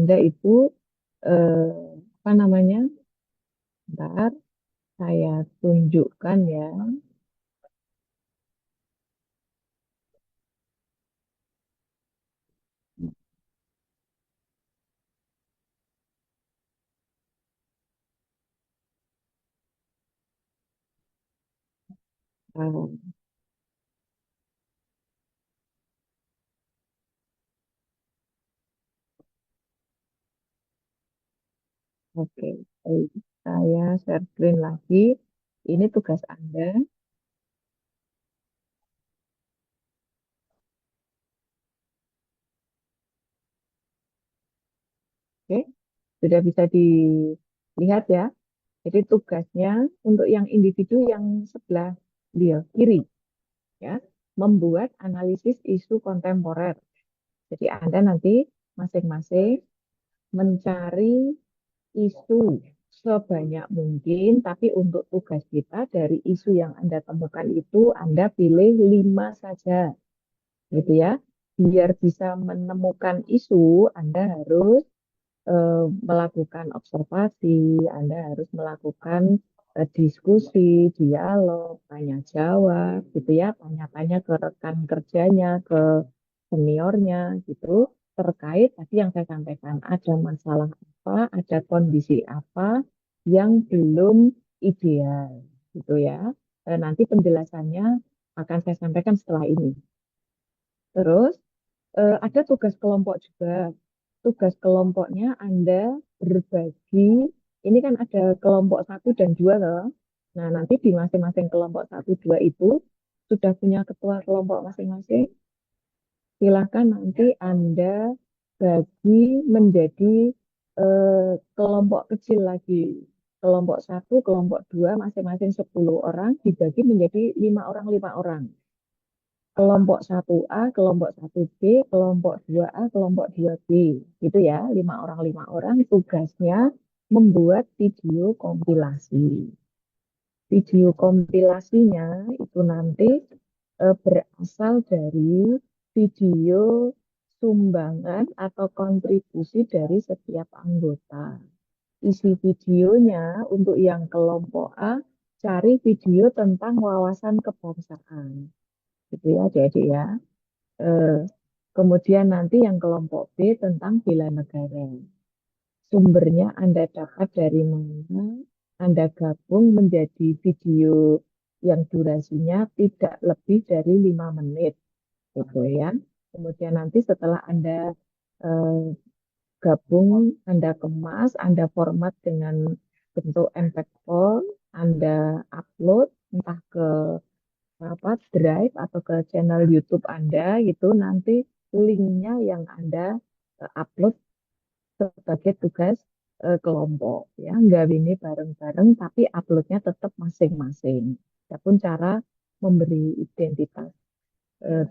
Anda itu apa namanya? Ntar saya tunjukkan ya. Eh, Oke, baik. Saya share screen lagi. Ini tugas Anda. Oke, sudah bisa dilihat ya. Jadi tugasnya untuk yang individu yang sebelah dia kiri ya, membuat analisis isu kontemporer. Jadi Anda nanti masing-masing mencari isu sebanyak mungkin, tapi untuk tugas kita dari isu yang Anda temukan itu Anda pilih 5 saja, gitu ya. Biar bisa menemukan isu, Anda harus melakukan observasi, Anda harus melakukan diskusi, dialog, tanya jawab, gitu ya, tanya-tanya ke rekan kerjanya, ke seniornya, gitu, terkait tadi yang saya sampaikan, ada masalah apa, ada kondisi apa yang belum ideal, gitu ya. Nanti penjelasannya akan saya sampaikan setelah ini. Terus ada tugas kelompok juga. Tugas kelompoknya Anda berbagi, ini kan ada kelompok satu dan dua loh. Nah, nanti di masing-masing kelompok satu dua itu sudah punya ketua kelompok masing-masing. Silakan nanti Anda bagi menjadi kelompok kecil lagi. Kelompok satu, kelompok dua, masing-masing 10 orang dibagi menjadi 5 orang. Kelompok satu a kelompok satu b kelompok dua a kelompok dua b Gitu ya, 5 orang, tugasnya membuat video kompilasi. Video kompilasinya itu nanti berasal dari video sumbangan atau kontribusi dari setiap anggota. Isi videonya untuk yang kelompok A, cari video tentang wawasan kebangsaan. Gitu ya, jadi ya. Eh, Kemudian nanti yang kelompok B tentang bela negara. Sumbernya Anda dapat dari mana? Anda gabung menjadi video yang durasinya tidak lebih dari 5 menit, gitu ya. Kemudian nanti setelah Anda eh, gabung, Anda kemas, Anda format dengan bentuk MP4, Anda upload entah ke apa Drive atau ke channel YouTube Anda gitu, nanti linknya yang Anda upload sebagai tugas kelompok ya, nggak ini bareng-bareng tapi uploadnya tetap masing-masing. Adapun cara memberi identitas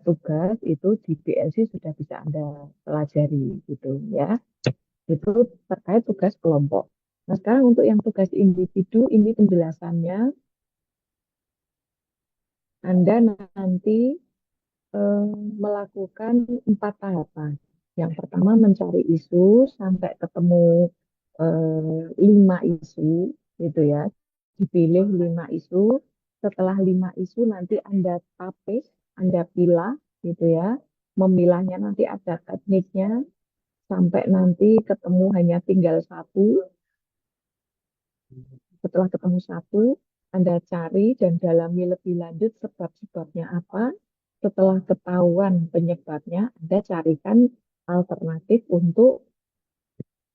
tugas itu di BLC sudah bisa Anda pelajari gitu ya. Itu terkait tugas kelompok. Nah, sekarang untuk yang tugas individu ini penjelasannya Anda nanti eh, melakukan 4 tahapan. Yang pertama mencari isu sampai ketemu 5 isu, gitu ya. Dipilih 5 isu. Setelah 5 isu nanti Anda tapis, Anda pilah, gitu ya. Memilahnya nanti ada tekniknya sampai nanti ketemu hanya tinggal satu. Setelah ketemu satu, Anda cari dan dalami lebih lanjut sebab-sebabnya apa. Setelah ketahuan penyebabnya, Anda carikan alternatif untuk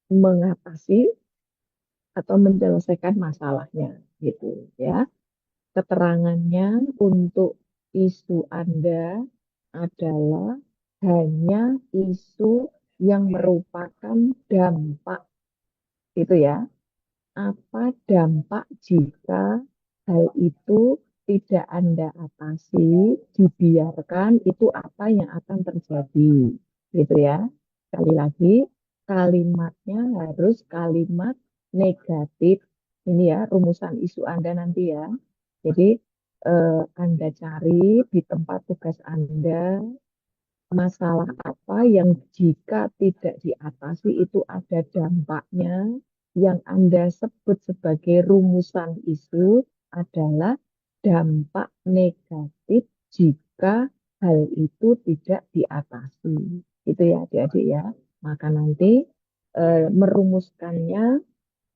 mengatasi atau menyelesaikan masalahnya, gitu ya. Keterangannya untuk isu Anda adalah hanya isu yang merupakan dampak, itu ya. Apa dampak jika hal itu tidak Anda atasi, dibiarkan, itu apa yang akan terjadi, gitu ya. Sekali lagi, kalimatnya harus kalimat negatif. Ini ya, rumusan isu Anda nanti ya. Jadi, Anda cari di tempat tugas Anda Masalah apa yang jika tidak diatasi itu ada dampaknya, yang Anda sebut sebagai rumusan isu adalah dampak negatif jika hal itu tidak diatasi. Itu ya adik-adik ya. Maka nanti merumuskannya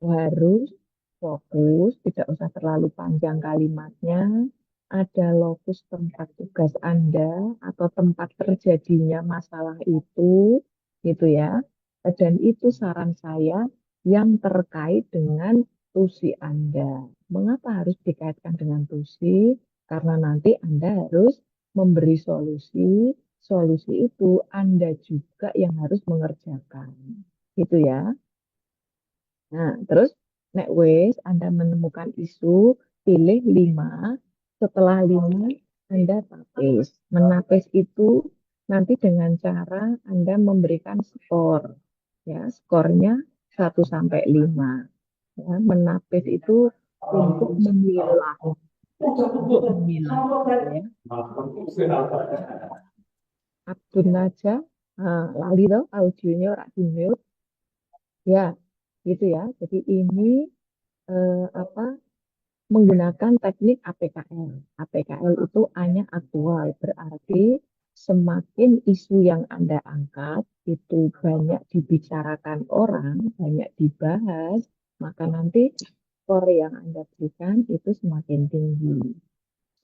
harus fokus, tidak usah terlalu panjang kalimatnya. Ada lokus tempat tugas Anda atau tempat terjadinya masalah itu, gitu ya. Dan itu saran saya yang terkait dengan tusi Anda. Mengapa harus dikaitkan dengan tusi? Karena nanti Anda harus memberi solusi. Solusi itu Anda juga yang harus mengerjakan. Gitu ya. Nah, terus nek wis Anda menemukan isu, pilih 5. Setelah 5, Anda tapis. Menapis itu nanti dengan cara Anda memberikan skor. Ya, skornya 1 sampai 5. Ya, menapis itu untuk memilah, untuk memilah. Ya. Abdul Najah, lali toh audionya ora di mute. Ya, gitu ya. Jadi ini apa menggunakan teknik APKL. APKL itu hanya aktual, berarti semakin isu yang Anda angkat itu banyak dibicarakan orang, banyak dibahas, maka nanti skor yang Anda berikan itu semakin tinggi.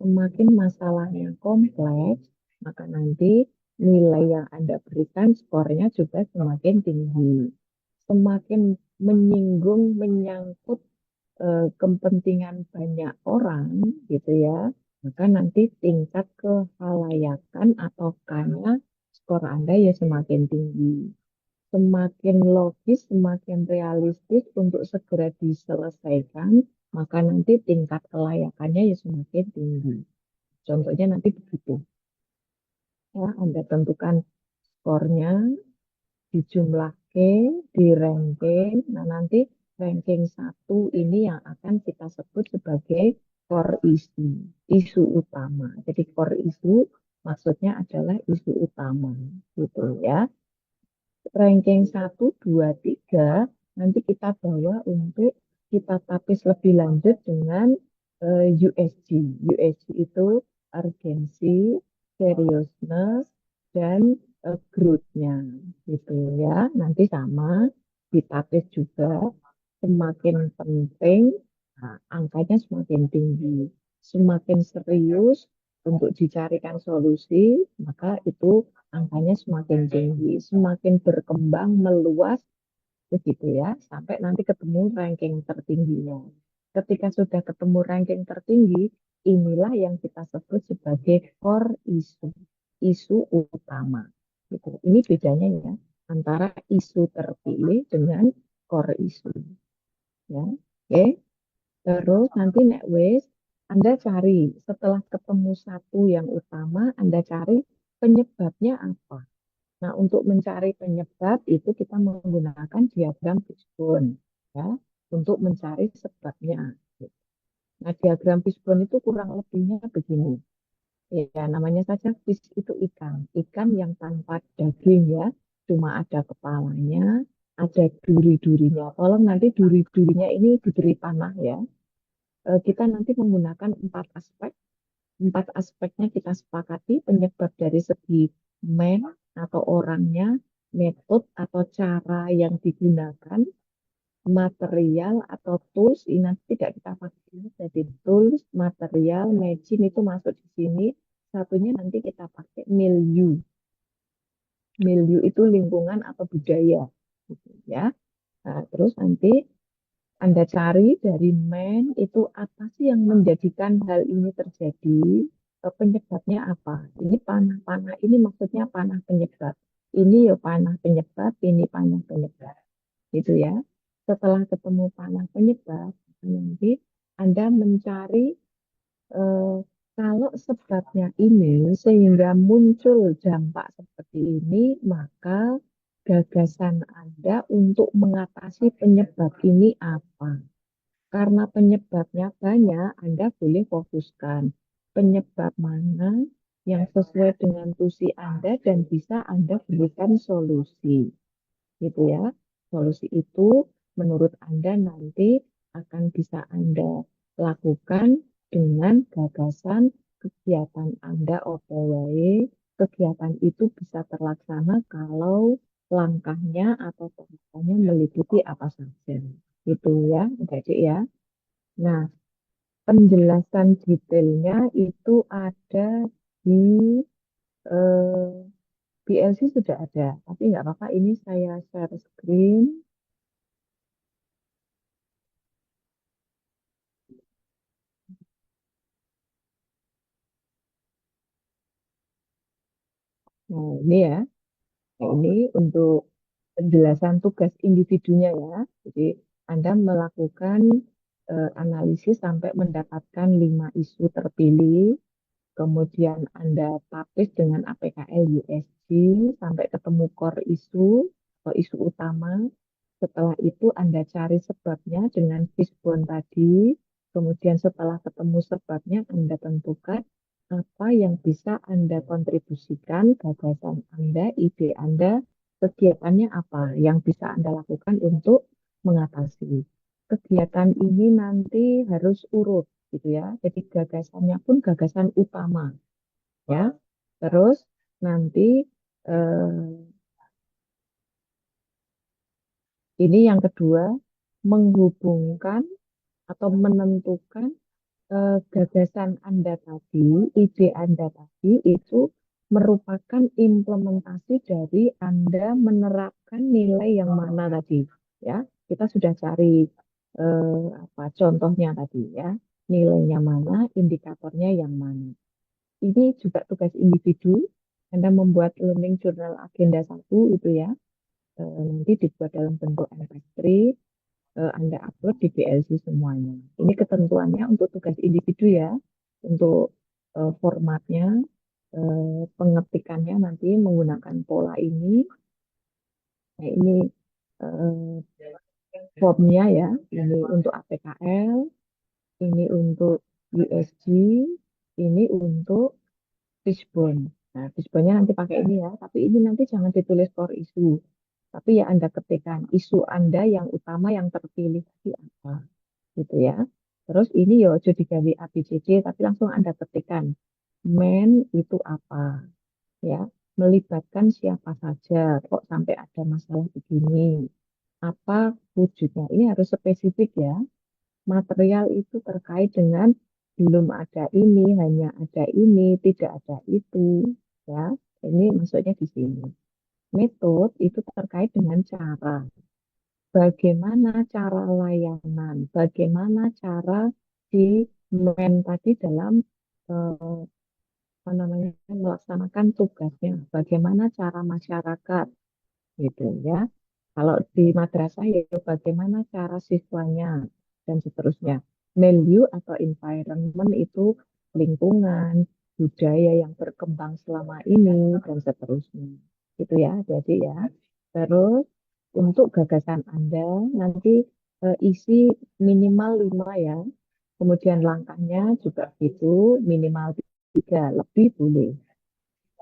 Semakin masalahnya kompleks, maka nanti nilai yang Anda berikan skornya juga semakin tinggi. Semakin menyinggung, menyangkut kepentingan banyak orang gitu ya, maka nanti tingkat kehalayakan atau kanya skor Anda ya semakin tinggi. Semakin logis, semakin realistis untuk segera diselesaikan, maka nanti tingkat kelayakannya ya semakin tinggi. Contohnya nanti begitu. Ya, Anda tentukan skornya, dijumlahkan, di ranking. Nah, nanti ranking 1 ini yang akan kita sebut sebagai core issue, isu utama. Jadi core issue maksudnya adalah isu utama, gitu ya. Ranking 1, 2, 3 nanti kita bawa untuk kita tapis lebih lanjut dengan USG. USG itu urgency, seriousness, dan growth-nya gitu ya. Nanti sama ditapis juga semakin penting, nah, angkanya semakin tinggi. Semakin serius untuk dicarikan solusi, maka itu angkanya semakin tinggi, semakin berkembang, meluas, begitu ya, sampai nanti ketemu ranking tertingginya. Ketika sudah ketemu ranking tertinggi, inilah yang kita sebut sebagai core issue, isu utama. Gitu. Ini bedanya ya, antara isu terpilih dengan core issue. Ya. Oke, terus nanti nek wis Anda cari setelah ketemu satu yang utama, Anda cari penyebabnya apa. Nah, untuk mencari penyebab itu kita menggunakan diagram fishbone ya, untuk mencari sebabnya. Nah, diagram fishbone itu kurang lebihnya begini. Ya, namanya saja fish itu ikan. Ikan yang tanpa daging ya, cuma ada kepalanya, ada duri-durinya. Tolong nanti duri-durinya ini diberi panah ya. Kita nanti menggunakan 4 aspek. 4 aspeknya kita sepakati penyebab dari segi man atau orangnya, metode atau cara yang digunakan, material atau tools, ini nanti tidak kita pakai. Jadi tools, material, medicine itu masuk di sini. Satunya nanti kita pakai milieu. Milieu itu lingkungan atau budaya. Gitu, ya. Nah, terus nanti Anda cari dari men itu apa sih yang menjadikan hal ini terjadi, penyebabnya apa. Ini panah-panah, ini maksudnya panah penyebab. Ini ya panah penyebab, ini panah penyebab. Gitu ya. Setelah ketemu panah penyebab, nanti Anda mencari eh, kalau sebabnya ini sehingga muncul dampak seperti ini, maka gagasan Anda untuk mengatasi penyebab ini apa? Karena penyebabnya banyak, Anda boleh fokuskan penyebab mana yang sesuai dengan tusi Anda dan bisa Anda berikan solusi. Gitu ya. Solusi itu menurut Anda nanti akan bisa Anda lakukan dengan gagasan kegiatan Anda OTW. Kegiatan itu bisa terlaksana kalau langkahnya atau tahapannya meliputi apa saja. Gitu ya, Adik ya. Nah, penjelasan detailnya itu ada di BLC sudah ada, tapi nggak apa-apa ini saya share screen. Nah, ini ya. Nah, ini untuk penjelasan tugas individunya ya. Jadi Anda melakukan analisis sampai mendapatkan 5 isu terpilih. Kemudian Anda publish dengan APKL USG sampai ketemu core isu atau isu utama. Setelah itu Anda cari sebabnya dengan fishbone tadi. Kemudian setelah ketemu sebabnya Anda tentukan apa yang bisa Anda kontribusikan, gagasan Anda, ide Anda, kegiatannya apa yang bisa Anda lakukan untuk mengatasi. Kegiatan ini nanti harus urut gitu ya. Jadi gagasannya pun gagasan utama ya. Terus nanti eh, ini yang kedua menghubungkan atau menentukan gagasan Anda tadi, ide Anda tadi itu merupakan implementasi dari Anda menerapkan nilai yang mana tadi ya. Kita sudah cari apa contohnya tadi ya. Nilainya mana, indikatornya yang mana. Ini juga tugas individu. Anda membuat learning journal agenda satu itu ya. Nanti dibuat dalam bentuk MP3, Anda upload di BLC semuanya. Ini ketentuannya untuk tugas individu ya, untuk formatnya, pengetikannya nanti menggunakan pola ini. Nah, ini eh, formnya ya, ini untuk APKL, ini untuk USG, ini untuk fishbone. Nah, fishbone-nya nanti pakai ini ya, tapi ini nanti jangan ditulis core isu. Tapi ya Anda ketikkan isu Anda yang utama yang terpilih di apa. Gitu ya. Terus ini ya ojo digawe ABCD tapi langsung Anda ketikkan men itu apa ya, melibatkan siapa saja kok sampai ada masalah begini, apa wujudnya, ini harus spesifik ya, material itu terkait dengan belum ada ini, hanya ada ini, tidak ada itu ya, ini maksudnya di sini. Metode itu terkait dengan cara. Bagaimana cara layanan, bagaimana cara si men tadi dalam eh, apa namanya melaksanakan tugasnya, bagaimana cara masyarakat gitu ya. Kalau di madrasah ya bagaimana cara siswanya dan seterusnya. Milieu atau environment itu lingkungan, budaya yang berkembang selama ini dan seterusnya. Gitu ya. Jadi ya. Terus untuk gagasan Anda nanti isi minimal 5 ya. Kemudian langkahnya juga itu minimal 3, lebih boleh.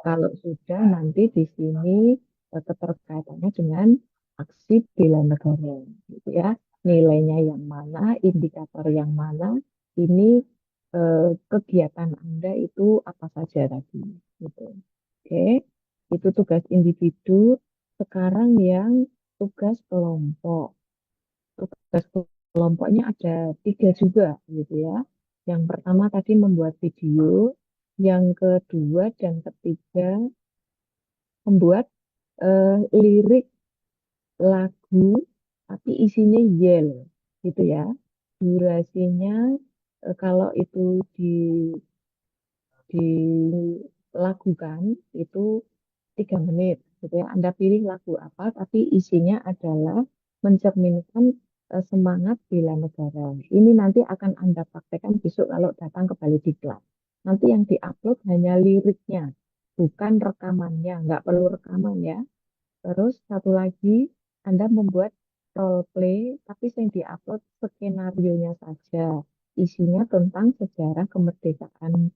Kalau sudah nanti di sini keterkaitannya dengan aksi bela negara, gitu ya. Nilainya yang mana, indikator yang mana, ini kegiatan Anda itu apa saja tadi, gitu. Oke, itu tugas individu. Sekarang yang tugas kelompok. Tugas kelompoknya ada 3 juga, gitu ya. Yang pertama tadi membuat video, yang kedua dan ketiga membuat lirik lagu tapi isinya yel gitu ya. Durasinya kalau itu dilakukan itu 3 menit gitu ya. Anda pilih lagu apa tapi isinya adalah mencerminkan semangat bela negara. Ini nanti akan Anda praktekkan besok kalau datang ke Bali Diklat. Nanti yang diupload hanya liriknya, bukan rekamannya. Nggak perlu rekaman ya. Terus satu lagi, Anda membuat role play, tapi yang diupload skenario-nya saja. Isinya tentang sejarah kemerdekaan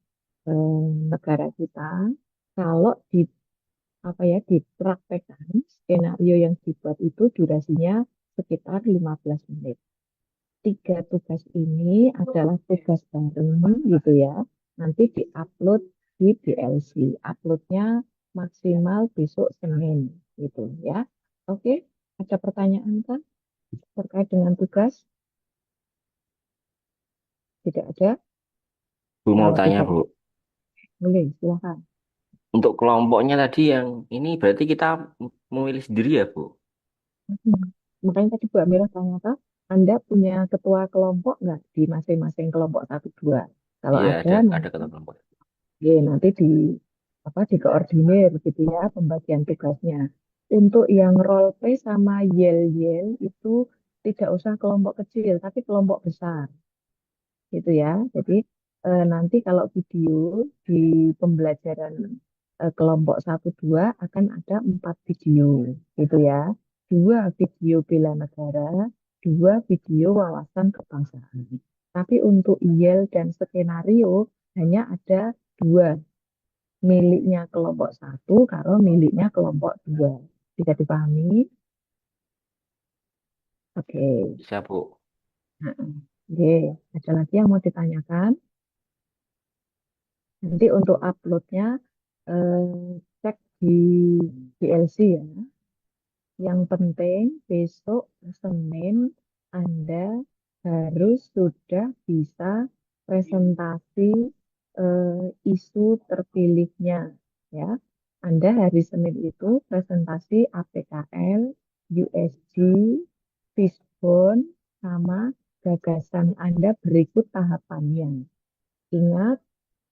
negara kita, kalau di apa ya dipraktekkan skenario yang dibuat itu durasinya sekitar 15 menit. Tiga tugas ini adalah tugas bareng gitu ya. Nanti diupload di DLC. Uploadnya maksimal besok Senin gitu ya. Oke, ada pertanyaan kan terkait dengan tugas? Tidak ada? Bu mau Kalau tanya tidak, Bu, boleh silakan. untuk kelompoknya tadi yang ini berarti kita memilih sendiri ya Bu? Hmm. Makanya tadi Bu Amira tanya, Kak, Anda punya ketua kelompok nggak di masing-masing kelompok satu dua? Kalau Iya ada, ada nanti, ketua kelompok. nanti di apa dikoordinir gitu ya pembagian tugasnya. Untuk yang role play sama yel-yel itu tidak usah kelompok kecil, tapi kelompok besar gitu ya. Jadi nanti kalau video di pembelajaran kelompok satu 2 akan ada 4 video gitu ya. Dua video bela negara, dua video wawasan kebangsaan. Tapi untuk IEL dan skenario hanya ada dua, miliknya kelompok satu, kalau miliknya kelompok dua. Bisa dipahami? Oke. Bisa Bu. Nah, oke. Ada lagi yang mau ditanyakan? Nanti untuk uploadnya cek di DLC ya. Yang penting besok Senin Anda harus sudah bisa presentasi isu terpilihnya ya. Anda hari Senin itu presentasi APKL, USG, Fishbone, sama gagasan Anda berikut tahapannya. Ingat,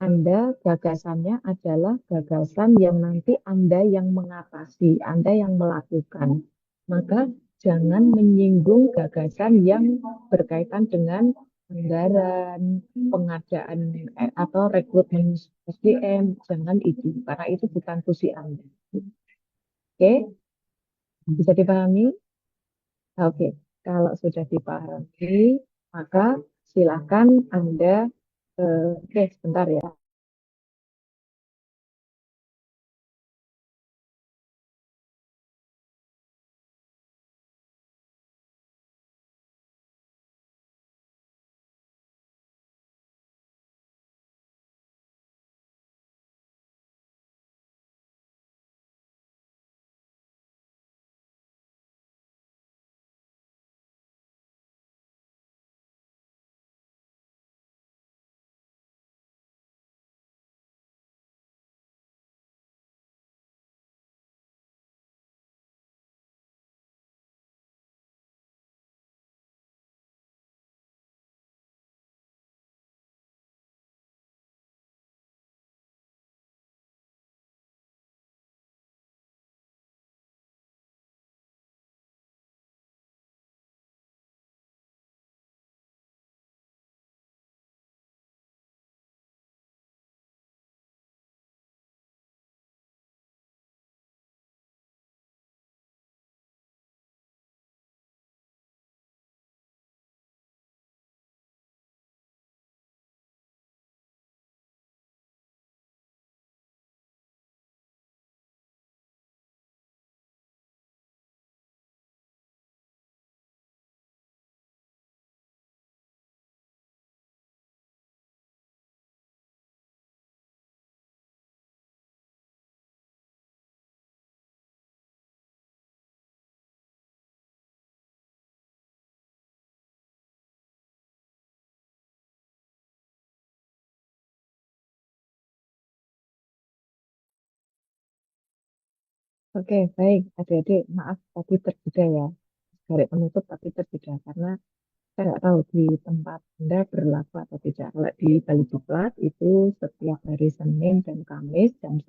Anda gagasannya adalah gagasan yang nanti Anda yang mengatasi, Anda yang melakukan. Maka jangan menyinggung gagasan yang berkaitan dengan anggaran, pengadaan atau rekrutmen SDM, jangan itu, karena itu bukan tusi Anda. Oke, bisa dipahami? Oke, kalau sudah dipahami, maka silakan Anda, oke, sebentar ya. Oke, baik, adik-adik, maaf tadi terjeda ya, garis penutup tapi terjeda karena saya nggak tahu di tempat Anda berlaku atau tidak. Kalau di Bali Diklat itu setiap hari Senin dan Kamis jam 10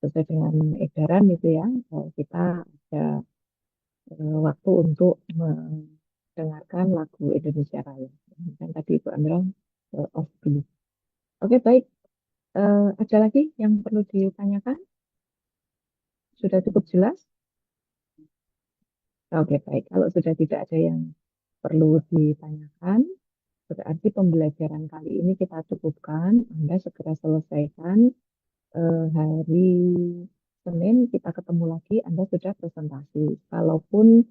sesuai dengan edaran itu ya, kita ada waktu untuk mendengarkan lagu Indonesia Raya. Dan tadi Ibu Amira off dulu. Oke, baik. Ada lagi yang perlu ditanyakan? Sudah cukup jelas? Oke, baik. Kalau sudah tidak ada yang perlu ditanyakan, Berarti pembelajaran kali ini kita cukupkan, Anda segera selesaikan. Hari Senin kita ketemu lagi, Anda sudah presentasi. Kalaupun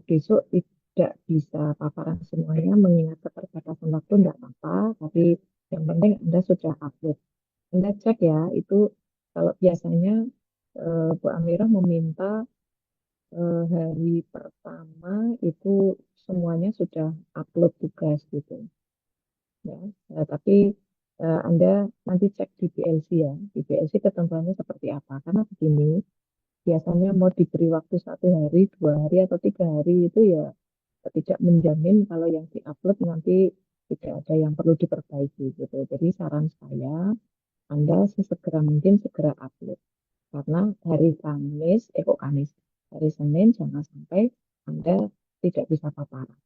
besok tidak bisa paparan semuanya, mengingat keterbatasan waktu, tidak apa-apa, tapi yang penting Anda sudah upload. Anda cek ya, itu kalau biasanya Bu Amirah meminta hari pertama itu semuanya sudah upload tugas gitu ya. Tapi Anda nanti cek di PLC ya, di PLC ketentuannya seperti apa. Karena begini, biasanya mau diberi waktu 1 hari, 2 hari, atau 3 hari itu ya tidak menjamin kalau yang diupload nanti tidak ada yang perlu diperbaiki gitu. Jadi saran saya, Anda sesegera mungkin segera upload. Karena hari Kamis, kok Kamis, hari Senin jangan sampai Anda tidak bisa paparan.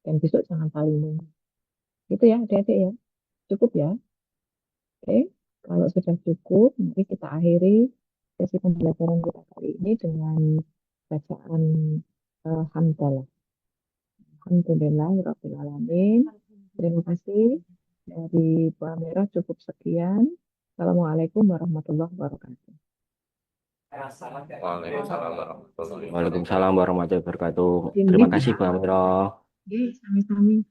Dan besok jangan saling nunggu. Gitu ya, adik-adik ya. Cukup ya. Oke, kalau sudah cukup, mari kita akhiri sesi pembelajaran kita kali ini dengan bacaan hamdalah. Alhamdulillahirabbil alamin. Terima kasih dari Bu Amira, cukup sekian. Assalamualaikum warahmatullahi wabarakatuh. Waalaikumsalam warahmatullahi wabarakatuh. Izin Terima lift kasih, ya. Bu Amiro. Oke, sami-sami.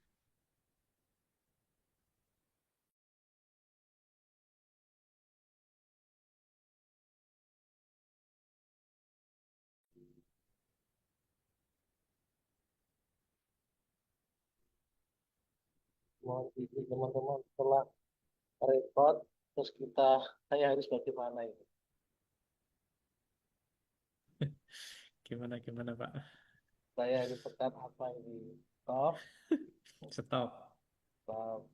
Mohon izin teman-teman setelah record terus saya harus bagaimana ini? Gimana gimana Pak? Saya harus tekan apa ini? Stop, Stop. stop.